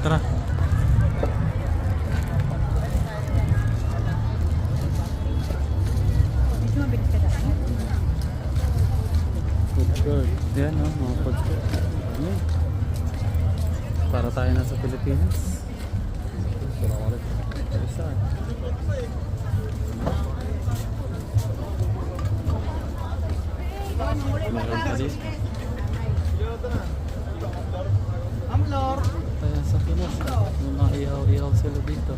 Tara. Food court. Yan o, mga food court. Yan. Para tayo nasa Pilipinas. Isa. Meron pa dito. Tayo sa Pinas. Yung mga ihaw-ihaw sila dito.